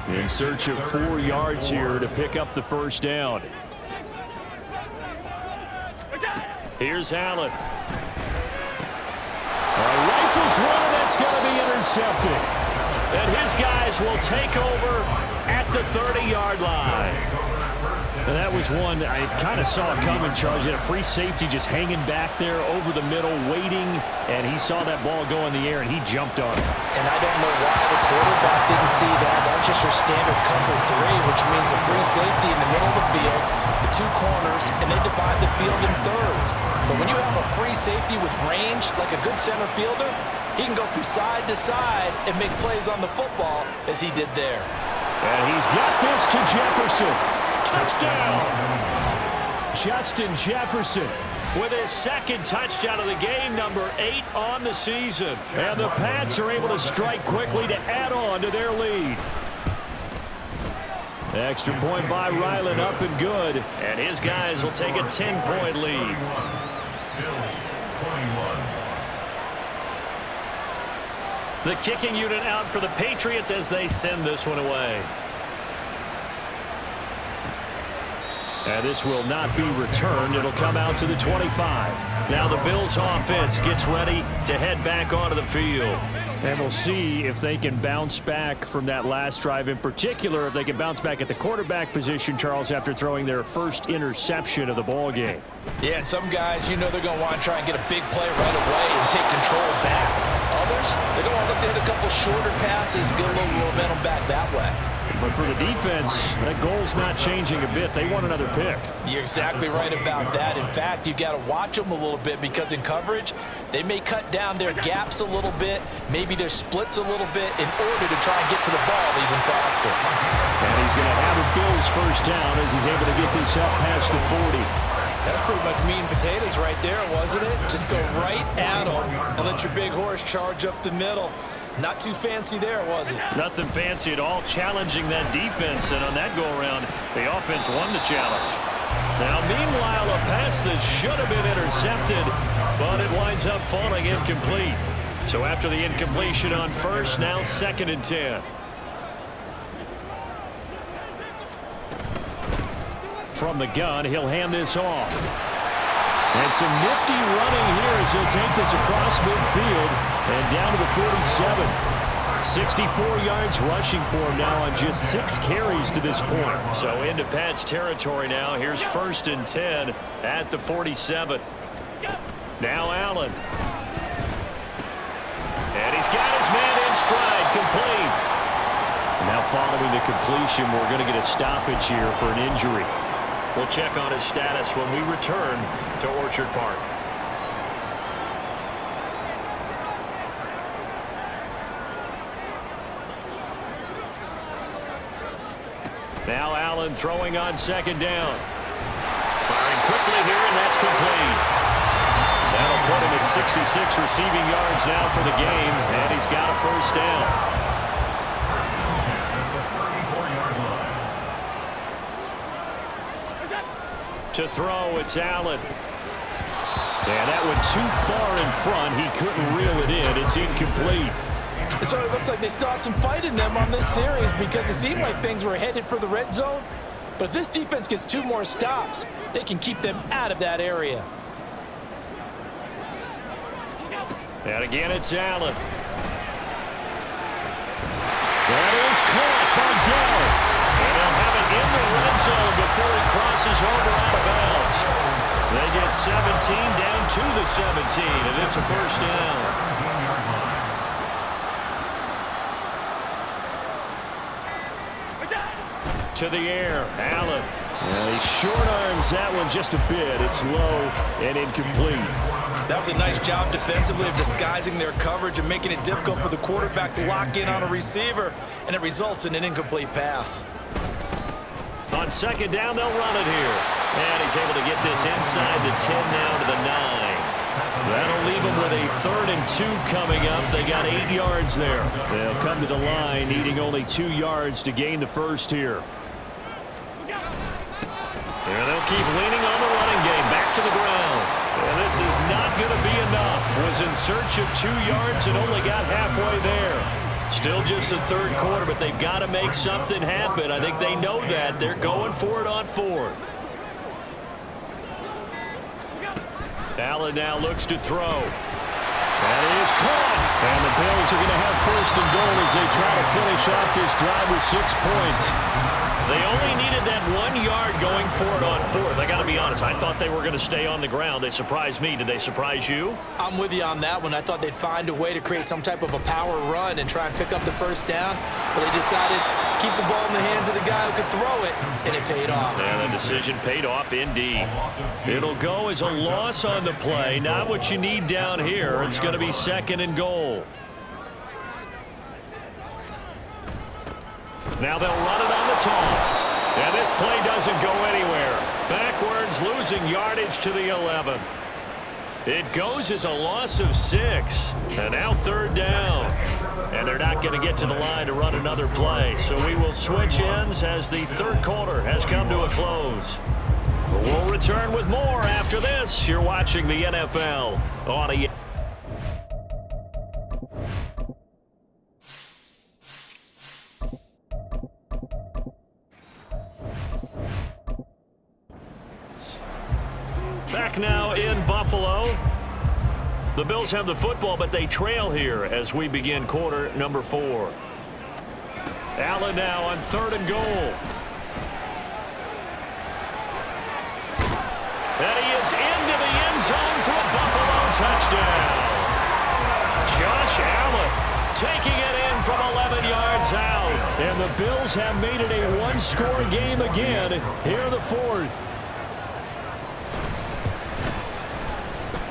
7. In search of 4 yards here to pick up the first down. Here's Allen. Rifles one, and that's going to be intercepted. And his guys will take over at the 30-yard line. And that was one I kind of saw coming, Charles. You had a free safety just hanging back there over the middle, waiting, and he saw that ball go in the air, and he jumped on it. And I don't know why the quarterback didn't see that. That was just your standard cover 3, which means a free safety in the middle of the field, the 2 corners, and they divide the field in thirds. But when you have a free safety with range, like a good center fielder, he can go from side to side and make plays on the football as he did there. And he's got this to Jefferson. Touchdown! Justin Jefferson with his 2nd touchdown of the game, number 8 on the season. And the Pats are able to strike quickly to add on to their lead. Extra point by Ryland, up and good. And his guys will take a 10-point lead. The kicking unit out for the Patriots as they send this one away. And this will not be returned. It'll come out to the 25. Now the Bills offense gets ready to head back onto the field. And we'll see if they can bounce back from that last drive, in particular if they can bounce back at the quarterback position, Charles, after throwing their first interception of the ball game. Yeah, and some guys, you know they're going to want to try and get a big play right away and take control back. Others, they're going to look to hit a couple shorter passes, get a little momentum back that way. But for the defense, that goal's not changing a bit. They want another pick. You're exactly right about that. In fact, you got to watch them a little bit because in coverage, they may cut down their gaps a little bit, maybe their splits a little bit in order to try and get to the ball even faster. And he's going to have a Bills first down as he's able to get this up past the 40. That's pretty much meat and potatoes right there, wasn't it? Just go right at them and let your big horse charge up the middle. Not too fancy there, was it? Nothing fancy at all, challenging that defense, and on that go-around, the offense won the challenge. Now, meanwhile, a pass that should have been intercepted, but it winds up falling incomplete. So after the incompletion on first, now 2nd and 10. From the gun, he'll hand this off. And some nifty running here as he'll take this across midfield and down to the 47. 64 yards rushing for him now on just 6 carries to this point. So into Pat's territory now. Here's 1st and 10 at the 47. Now Allen. And he's got his man in stride, complete. Now following the completion, we're going to get a stoppage here for an injury. We'll check on his status when we return to Orchard Park. Now Allen throwing on 2nd down. Firing quickly here, and that's complete. That'll put him at 66 receiving yards now for the game, and he's got a first down. To throw, it's Allen. And that went too far in front. He couldn't reel it in. It's incomplete. So it looks like they still have some fight in them on this series because it seemed like things were headed for the red zone. But if this defense gets 2 more stops, they can keep them out of that area. And again, it's Allen. That is caught by Dell. And they'll have it in the red zone before he crosses over out of bounds. They get 17 down to the 17, and it's a first down. To the air, Allen. And he short arms that one just a bit. It's low and incomplete. That was a nice job defensively of disguising their coverage and making it difficult for the quarterback to lock in on a receiver, and it results in an incomplete pass. On 2nd down, they'll run it here. And he's able to get this inside the 10 now to the 9. That'll leave them with a 3rd and 2 coming up. They got 8 yards there. They'll come to the line, needing only 2 yards to gain the first here. And they'll keep leaning on the running game. Back to the ground. And this is not going to be enough. Was in search of 2 yards and only got halfway there. Still just the third quarter, but they've got to make something happen. I think they know that. They're going for it on fourth. Allen now looks to throw. That is caught. And the Bills are going to have first and goal as they try to finish off this drive with 6 points. They only needed that 1 yard going for it on fourth. I got to be honest, I thought they were going to stay on the ground. They surprised me. Did they surprise you? I'm with you on that one. I thought they'd find a way to create some type of a power run and try and pick up the first down, but they decided to keep the ball in the hands of the guy who could throw it, and it paid off. And the decision paid off indeed. It'll go as a loss on the play. Not what you need down here. It's going to be second and goal. Now they'll run it on the toss. And this play doesn't go anywhere. Backwards, losing yardage to the 11. It goes as a loss of 6. And now third down. And they're not going to get to the line to run another play. So we will switch ends as the third quarter has come to a close. We'll return with more after this. You're watching the NFL on a... Back now in Buffalo. The Bills have the football, but they trail here as we begin quarter number 4. Allen now on third and goal. And he is into the end zone for a Buffalo touchdown. Josh Allen taking it in from 11 yards out. And the Bills have made it a one-score game again here in the fourth.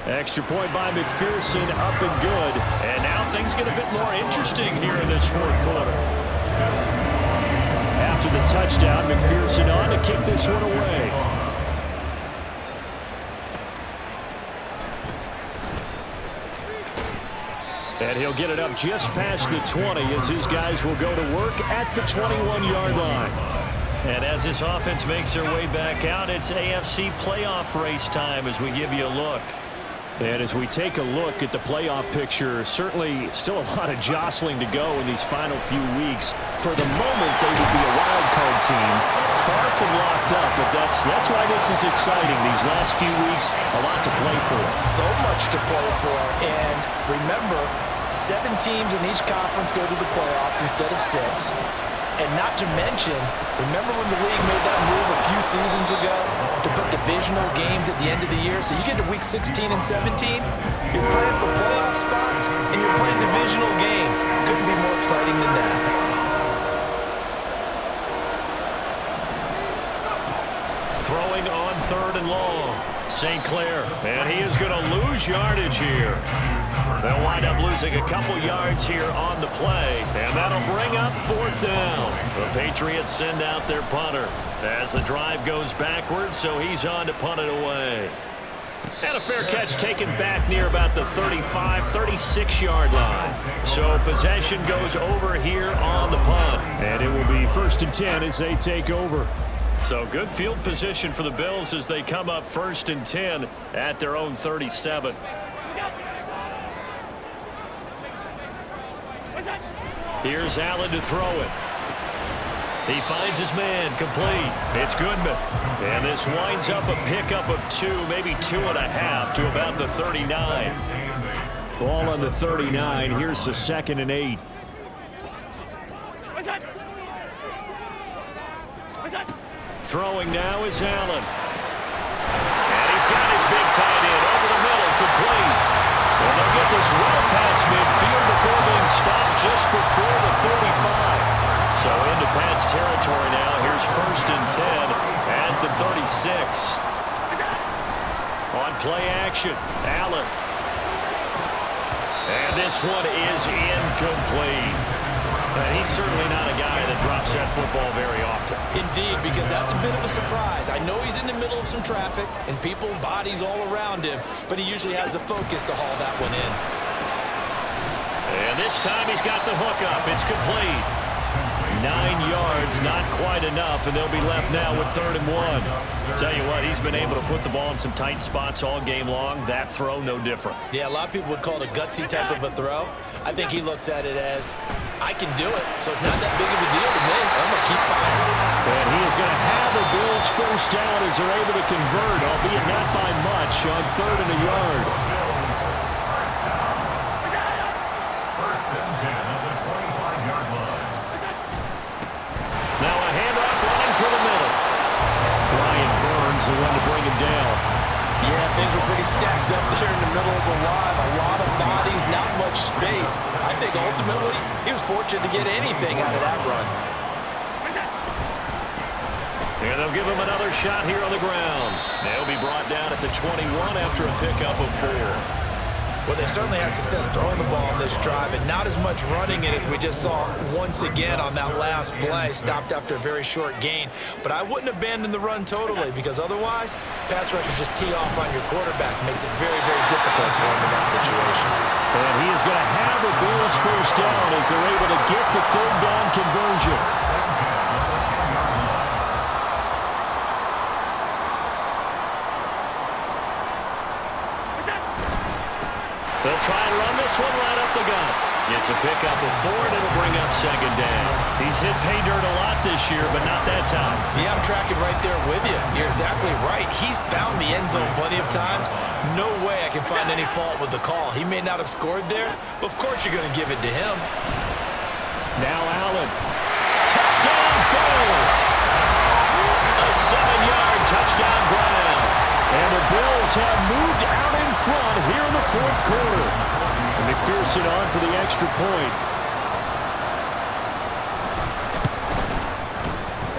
Extra point by McPherson, up and good. And now things get a bit more interesting here in this fourth quarter. After the touchdown, McPherson on to kick this one away. And he'll get it up just past the 20 as his guys will go to work at the 21-yard line. And as this offense makes their way back out, it's AFC playoff race time as we give you a look. And as we take a look at the playoff picture, certainly still a lot of jostling to go in these final few weeks. For the moment, they would be a wild card team, far from locked up, but that's why this is exciting. These last few weeks, a lot to play for. So much to play for. And remember, 7 teams in each conference go to the playoffs instead of 6. And not to mention, remember when the league made that move a few seasons ago to put divisional games at the end of the year? So you get to week 16 and 17, you're playing for playoff spots, and you're playing divisional games. Couldn't be more exciting than that. Throwing on third and long. St. Clair, and he is going to lose yardage here. They'll wind up losing a couple yards here on the play, and that'll bring up fourth down. The Patriots send out their punter as the drive goes backwards, so he's on to punt it away. And a fair catch taken back near about the 35, 36-yard line. So possession goes over here on the punt. And it will be first and 10 as they take over. So good field position for the Bills as they come up first and 10 at their own 37. Here's Allen to throw it. He finds his man, complete. It's Goodman. And this winds up a pickup of 2, maybe 2.5 to about the 39. Ball on the 39. Here's the 2nd and 8. Throwing now is Allen. And he's got his big tight end over the middle, complete. And they'll get this well past midfield before being stopped just before the 35. So into Pat's territory now. Here's first and 10 at the 36. On play action, Allen. And this one is incomplete. And he's certainly not a guy that drops that football very often. Indeed, because that's a bit of a surprise. I know he's in the middle of some traffic and people, bodies all around him, but he usually has the focus to haul that one in. And this time he's got the hook up. It's complete. 9 yards yards, not quite enough, and they'll be left now with 3rd and 1. Tell you what, he's been able to put the ball in some tight spots all game long. That throw, no different. Yeah, a lot of people would call it a gutsy type of a throw. I think he looks at it as, I can do it, so it's not that big of a deal to me. I'm going to keep firing. And he is going to have the Bills first down as they're able to convert, albeit not by much, on 3rd and a yard. First and 10 at the 25-yard line. Now a handoff line through the middle. Brian Burns, the one to bring him down. Yeah, things were pretty stacked up there in the middle of the line. A lot of bodies, not much space. I think ultimately he was fortunate to get anything out of that run. And they'll give him another shot here on the ground. They'll be brought down at the 21 after a pickup of 4. Well, they certainly had success throwing the ball on this drive, and not as much running it as we just saw once again on that last play. Stopped after a very short gain. But I wouldn't abandon the run totally, because otherwise, pass rushers just tee off on your quarterback. Makes it very, very difficult for him in that situation. And he is going to have the Bills first down as they're able to get the 3rd down conversion. They'll try and run this one right up the gut. It's a pickup of 4, and it'll bring up 2nd down. He's hit pay dirt a lot this year, but not that time. Yeah, I'm tracking right there with you. You're exactly right. He's found the end zone plenty of times. No way I can find any fault with the call. He may not have scored there, but of course you're going to give it to him. Now Allen. Touchdown, Bills! A 7-yard touchdown ground. And the Bills have moved out in front here in the 4th quarter. And McPherson on for the extra point.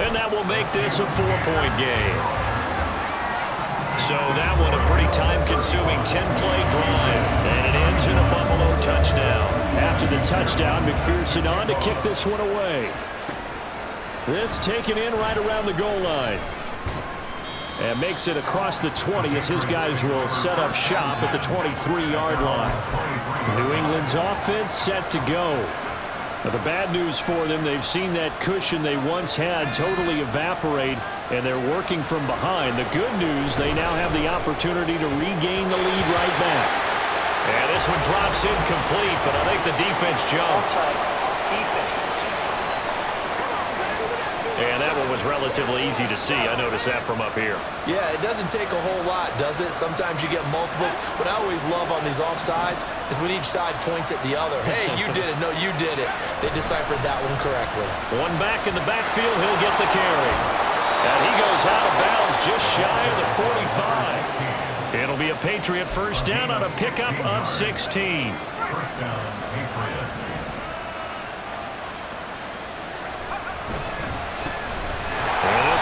And that will make this a 4-point game. So that one a pretty time-consuming 10-play drive. And it ends in a Buffalo touchdown. After the touchdown, McPherson on to kick this one away. This taken in right around the goal line. And makes it across the 20 as his guys will set up shop at the 23-yard line. New England's offense set to go. Now, the bad news for them, they've seen that cushion they once had totally evaporate, and they're working from behind. The good news, they now have the opportunity to regain the lead right back. And this one drops incomplete, but I think the defense jumped. And that one was relatively easy to see. I noticed that from up here. Yeah, it doesn't take a whole lot, does it? Sometimes you get multiples. What I always love on these offsides is when each side points at the other. Hey, you did it. No, you did it. They deciphered that one correctly. One back in the backfield. He'll get the carry. And he goes out of bounds just shy of the 45. It'll be a Patriot first down on a pickup of 16. First down, Patriots.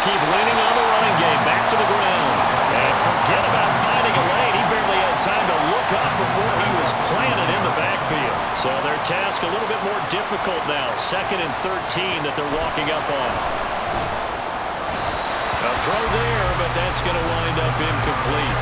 Keep leaning on the running game. Back to the ground. And forget about finding a lane. He barely had time to look up before he was planted in the backfield. So their task a little bit more difficult now. 2nd and 13 that they're walking up on. A throw there, but that's going to wind up incomplete.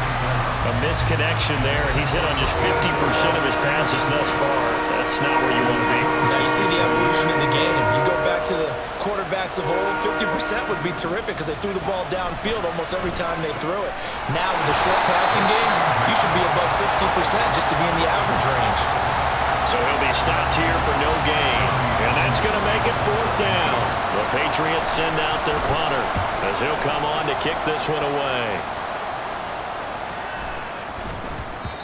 A misconnection there. He's hit on just 50% of his passes thus far. That's not where you want to be. Now you see the evolution of the game. You go back to the quarterbacks of old, 50% would be terrific because they threw the ball downfield almost every time they threw it. Now with the short passing game, you should be above 60% just to be in the average range. So he'll be stopped here for no gain. And that's going to make it 4th down. The Patriots send out their punter as he'll come on to kick this one away.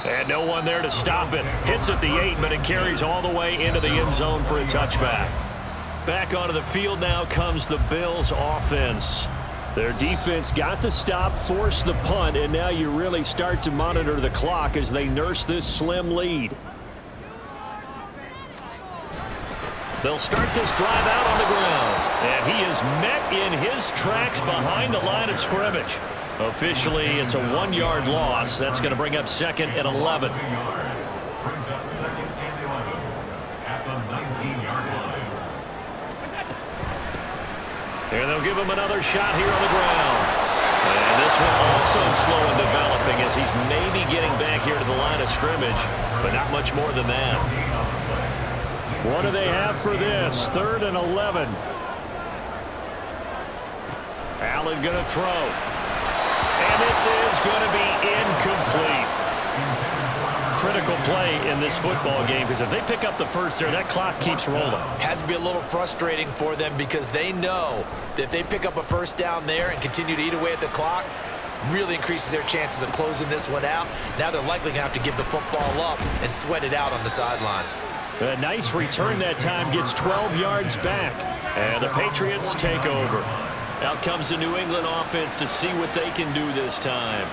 And no one there to stop it. Hits at the 8, but it carries all the way into the end zone for a touchback. Back onto the field now comes the Bills offense. Their defense got the stop, forced the punt, and now you really start to monitor the clock as they nurse this slim lead. They'll start this drive out on the ground. And he is met in his tracks behind the line of scrimmage. Officially, it's a 1-yard loss. That's going to bring up 2nd and 11. Brings up 2nd and 11 at the 19-yard line. And they'll give him another shot here on the ground. And this one also slow in developing as he's maybe getting back here to the line of scrimmage, but not much more than that. What do they have for this? 3rd and 11. Allen going to throw. And this is going to be incomplete. Critical play in this football game, because if they pick up the first there, that clock keeps rolling. Has to be a little frustrating for them because they know that if they pick up a first down there and continue to eat away at the clock, really increases their chances of closing this one out. Now they're likely going to have to give the football up and sweat it out on the sideline. A nice return that time, gets 12 yards back. And the Patriots take over. Out comes the New England offense to see what they can do this time.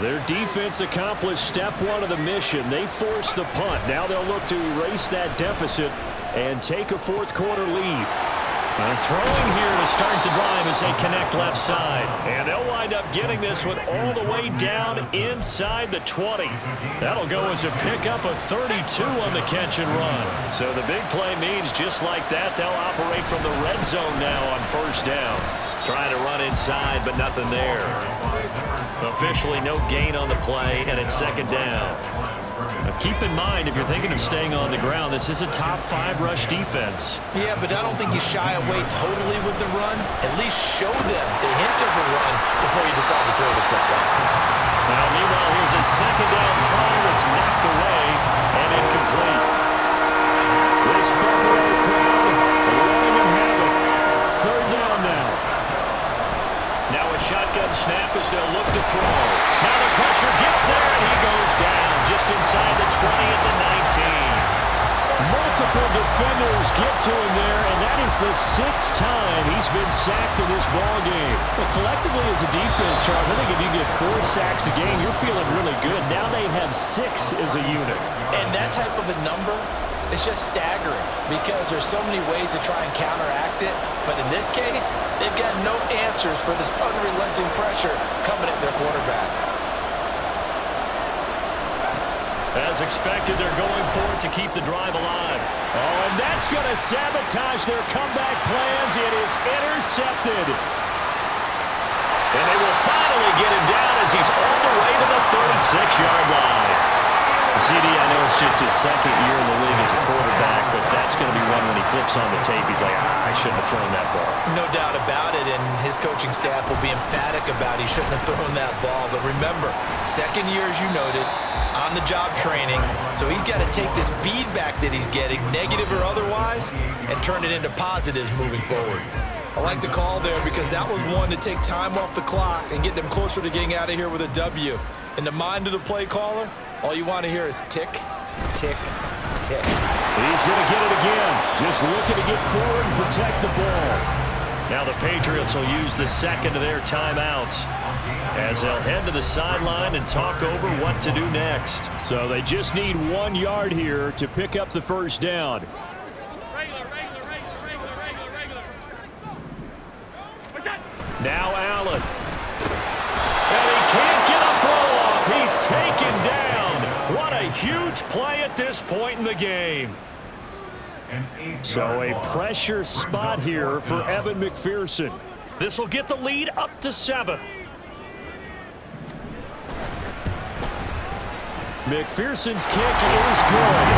Their defense accomplished step one of the mission. They forced the punt. Now they'll look to erase that deficit and take a fourth quarter lead. Throwing here to start the drive as they connect left side. And they'll wind up getting this one all the way down inside the 20. That'll go as a pickup of 32 on the catch and run. So the big play means just like that, they'll operate from the red zone now on first down. Trying to run inside, but nothing there. Officially no gain on the play, and it's second down. Now keep in mind, if you're thinking of staying on the ground, this is a top 5 rush defense. Yeah, but I don't think you shy away totally with the run. At least show them the hint of a run before you decide to throw the football. Now, meanwhile, here's a second down throw that's knocked away and incomplete. This Buffalo crowd letting him have it. Third down now. Now a shotgun snap as they'll look to throw. Now the pressure gets there, and he goes down just inside the 20 at the 19. Multiple defenders get to him there, and that is the 6th time he's been sacked in this ball game. But collectively as a defense, Charles, I think if you get 4 sacks a game, you're feeling really good. Now they have 6 as a unit. And that type of a number is just staggering because there's so many ways to try and counteract it. But in this case, they've got no answers for this unrelenting pressure coming at their quarterback. As expected, they're going for it to keep the drive alive. Oh, and that's going to sabotage their comeback plans. It is intercepted. And they will finally get him down as he's all the way to the 36-yard line. CD, I know it's just his second year in the league as a quarterback, but that's going to be one when he flips on the tape. He's like, I shouldn't have thrown that ball. No doubt about it, and his coaching staff will be emphatic about he shouldn't have thrown that ball. But remember, second year, as you noted, on-the-job training, so he's got to take this feedback that he's getting, negative or otherwise, and turn it into positives moving forward. I like the call there because that was one to take time off the clock and get them closer to getting out of here with a W. In the mind of the play caller, all you want to hear is tick, tick, tick. He's going to get it again. Just looking to get forward and protect the ball. Now the Patriots will use the second of their timeouts as they'll head to the sideline and talk over what to do next. So they just need 1 yard here to pick up the first down. Now Allen. And he can't get a throw off. He's taken down. What a huge play at this point in the game. So a pressure spot here for Evan McPherson. This will get the lead up to 7. McPherson's kick is good.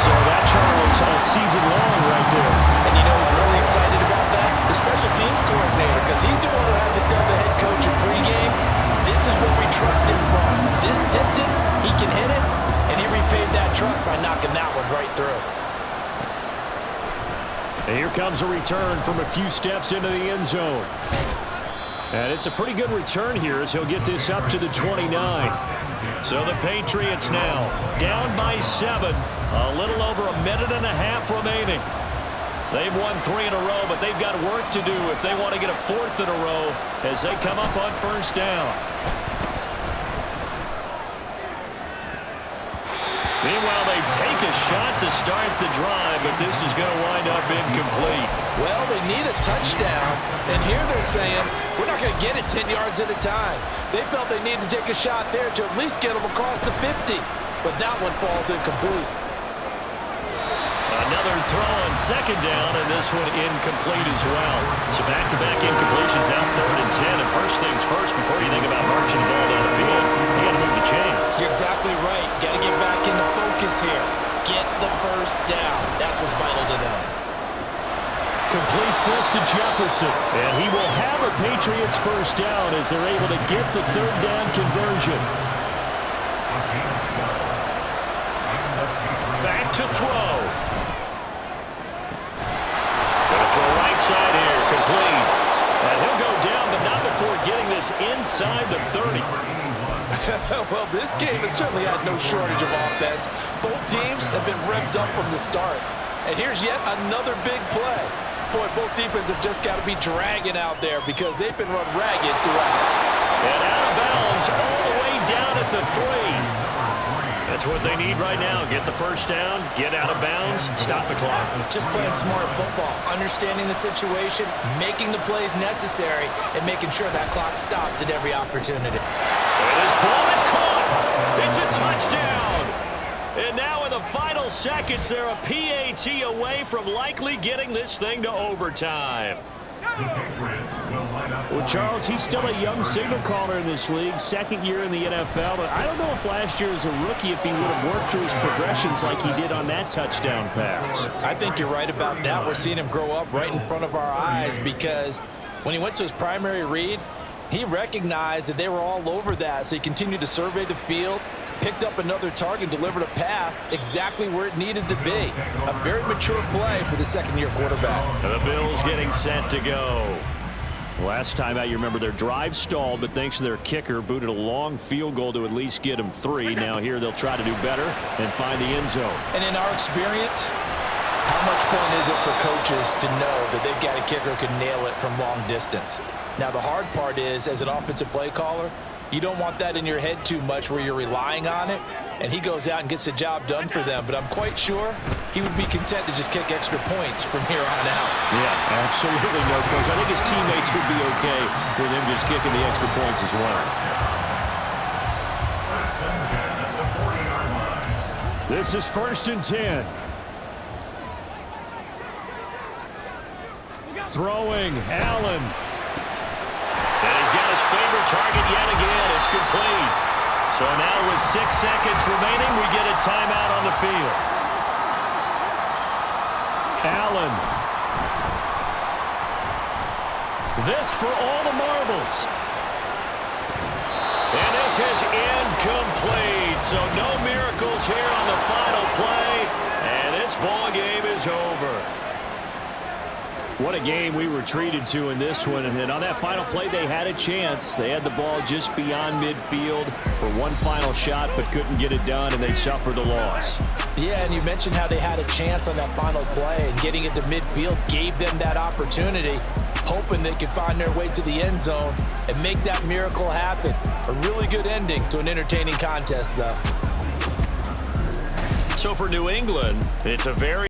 So that, Charles, all season long right there. And you know who's really excited about that? The special teams coordinator, because he's the one who has to tell the head coach in pregame, this is what we trust him from. This distance, he can hit it, and he repaid that trust by knocking that one right through. And here comes a return from a few steps into the end zone. And it's a pretty good return here as he'll get this up to the 29. So the Patriots now down by 7. A little over a minute and a half remaining. They've won 3 in a row, but they've got work to do if they want to get a 4th in a row as they come up on first down. Meanwhile, they take a shot to start the drive, but this is going to wind up incomplete. Well, they need a touchdown, and here they're saying, we're not going to get it 10 yards at a time. They felt they needed to take a shot there to at least get them across the 50, but that one falls incomplete. Another throw on second down, and this one incomplete as well. So back-to-back incompletions, now 3rd and 10. And first things first, before you think about marching the ball down the field, you got to move the chains. You're exactly right. Got to get back into focus here. Get the first down. That's what's vital to them. Completes this to Jefferson. And he will have a Patriots first down as they're able to get the third down conversion. Back to throw. Gonna throw right side here. Complete. And he'll go down, but not before getting this inside the 30. Well, this game has certainly had no shortage of offense. Both teams have been revved up from the start. And here's yet another big play. Boy, both defenses have just got to be dragging out there because they've been run ragged throughout. And out of bounds all the way down at the 3. That's what they need right now. Get the first down, get out of bounds, stop the clock. Just playing smart football, understanding the situation, making the plays necessary, and making sure that clock stops at every opportunity. And this ball is caught. It's a touchdown. And now in the final seconds, they're a PAT away from likely getting this thing to overtime. Well, Charles, he's still a young signal caller in this league, second year in the NFL, but I don't know if last year as a rookie if he would have worked through his progressions like he did on that touchdown pass. I think you're right about that. We're seeing him grow up right in front of our eyes because when he went to his primary read, he recognized that they were all over that, so he continued to survey the field, picked up another target, delivered a pass exactly where it needed to be. A very mature play for the second-year quarterback. The Bills getting set to go. Last time out, you remember their drive stalled, but thanks to their kicker, booted a long field goal to at least get them 3. Now here they'll try to do better and find the end zone. And in our experience, how much fun is it for coaches to know that they've got a kicker who can nail it from long distance? Now, the hard part is, as an offensive play caller, you don't want that in your head too much where you're relying on it, and he goes out and gets the job done for them. But I'm quite sure he would be content to just kick extra points from here on out. Yeah, absolutely no coach. I think his teammates would be okay with him just kicking the extra points as well. This is 1st and 10. Throwing, Allen. And he's got his favorite target yet again. It's complete. So now with 6 seconds remaining, we get a timeout on the field. Allen. This for all the marbles. And this is incomplete. So no miracles here on the final play. And this ball game is over. What a game we were treated to in this one. And on that final play, they had a chance. They had the ball just beyond midfield for one final shot, but couldn't get it done, and they suffered the loss. Yeah, and you mentioned how they had a chance on that final play, and getting it to midfield gave them that opportunity, hoping they could find their way to the end zone and make that miracle happen. A really good ending to an entertaining contest, though. So for New England, it's a very